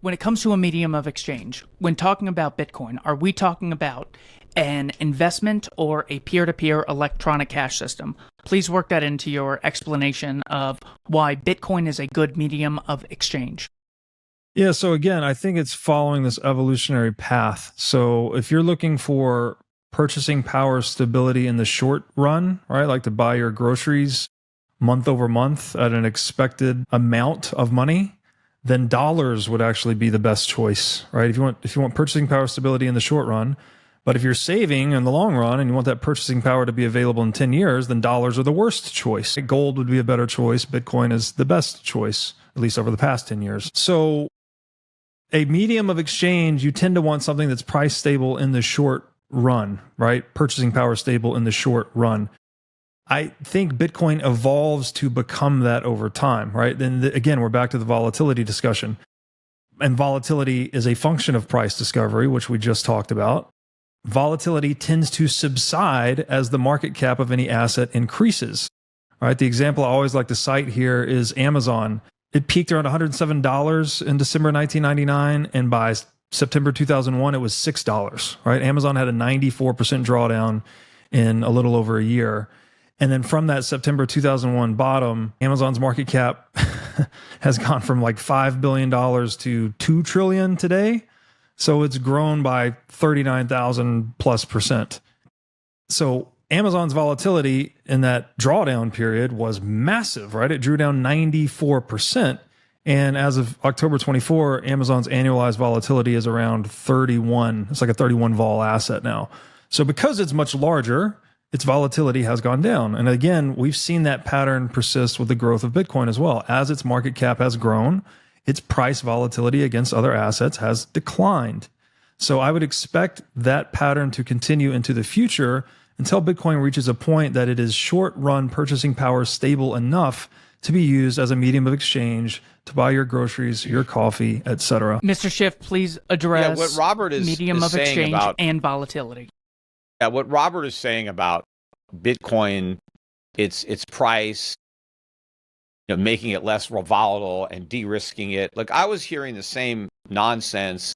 When it comes to a medium of exchange, when talking about Bitcoin, are we talking about an investment or a peer-to-peer electronic cash system? Please work that into your explanation of why Bitcoin is a good medium of exchange. Yeah, so again, I think it's following this evolutionary path. So if you're looking for purchasing power stability in the short run, right, like to buy your groceries month over month at an expected amount of money, then dollars would actually be the best choice, right? If you want purchasing power stability in the short run, but if you're saving in the long run and you want that purchasing power to be available in 10 years, then dollars are the worst choice. Gold would be a better choice. Bitcoin is the best choice, at least over the past 10 years. So a medium of exchange, you tend to want something that's price stable in the short run, right? Purchasing power stable in the short run. I think Bitcoin evolves to become that over time, right? Then again, we're back to the volatility discussion. And volatility is a function of price discovery, which we just talked about. Volatility tends to subside as the market cap of any asset increases, right? The example I always like to cite here is Amazon. It peaked around $107 in December 1999, and by September 2001, it was $6, right? Amazon had a 94% drawdown in a little over a year. And then from that September 2001 bottom, Amazon's market cap has gone from like $5 billion to $2 trillion today. So it's grown by 39,000 plus percent. So Amazon's volatility in that drawdown period was massive, right? It drew down 94%. And as of October 24, Amazon's annualized volatility is around 31. It's like a 31 vol asset now. So because it's much larger, its volatility has gone down. And again, we've seen that pattern persist with the growth of Bitcoin as well. As its market cap has grown, its price volatility against other assets has declined. So I would expect that pattern to continue into the future until Bitcoin reaches a point that it is short-run purchasing power stable enough to be used as a medium of exchange to buy your groceries, your coffee, etc. Mr. Schiff, please address what Robert is medium of exchange about, and volatility. Yeah, what Robert is saying about Bitcoin, its price, making it less volatile and de-risking it. Look, I was hearing the same nonsense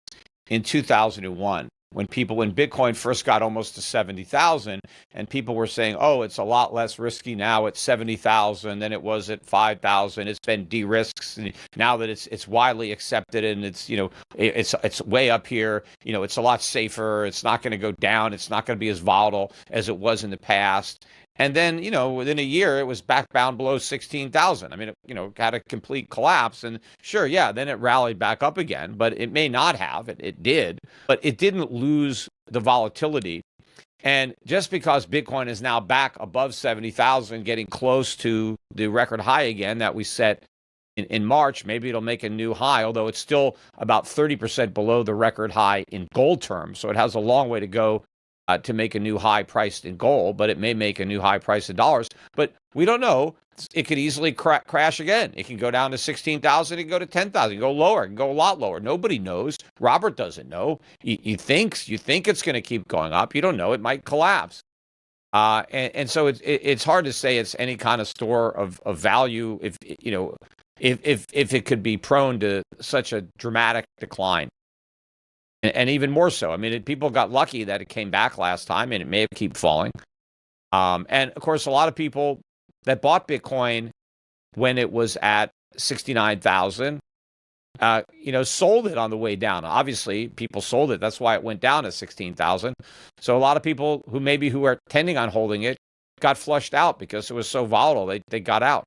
in 2001 when Bitcoin first got almost to 70,000, and people were saying, "Oh, it's a lot less risky now at 70,000 than it was at 5,000. It's been de-risked now that it's widely accepted, and it's way up here. It's a lot safer. It's not going to go down. It's not going to be as volatile as it was in the past." And then, within a year, it was back bound below 16,000. I mean, it had a complete collapse. And sure, yeah, then it rallied back up again, but it may not have. It did, but it didn't lose the volatility. And just because Bitcoin is now back above 70,000, getting close to the record high again that we set in March, maybe it'll make a new high, although it's still about 30% below the record high in gold terms. So it has a long way to go to make a new high priced in gold, but it may make a new high price in dollars. But we don't know. It could easily crash again. It can go down to 16,000. It can go to 10,000. It can go lower. It can go a lot lower. Nobody knows. Robert doesn't know. You think it's going to keep going up. You don't know. It might collapse. And so it's hard to say it's any kind of store of value if it could be prone to such a dramatic decline. And even more so. I mean, people got lucky that it came back last time, and it may keep falling. And of course, a lot of people that bought Bitcoin when it was at 69,000, sold it on the way down. Obviously, people sold it. That's why it went down to 16,000. So a lot of people who are intending on holding it got flushed out because it was so volatile. They got out.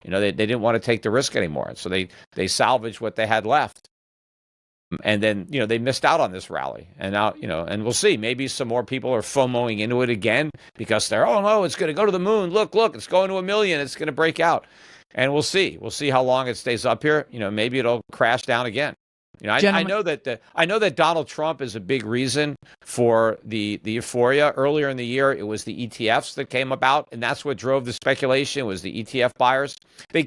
They didn't want to take the risk anymore. So they salvaged what they had left. And then, they missed out on this rally. And now, and we'll see. Maybe some more people are FOMOing into it again because they're, oh, no, it's going to go to the moon. Look, it's going to 1 million. It's going to break out. And we'll see. We'll see how long it stays up here. Maybe it'll crash down again. I know that Donald Trump is a big reason for the euphoria. Earlier in the year, it was the ETFs that came about, and that's what drove the speculation. Was the ETF buyers. They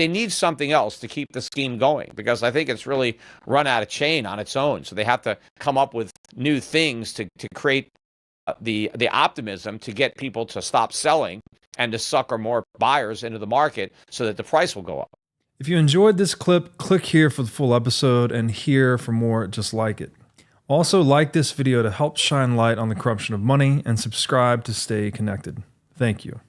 need something else to keep the scheme going because I think it's really run out of chain on its own. So they have to come up with new things to create the optimism to get people to stop selling and to sucker more buyers into the market so that the price will go up. If you enjoyed this clip, click here for the full episode and here for more just like it. Also, like this video to help shine light on the corruption of money and subscribe to stay connected. Thank you.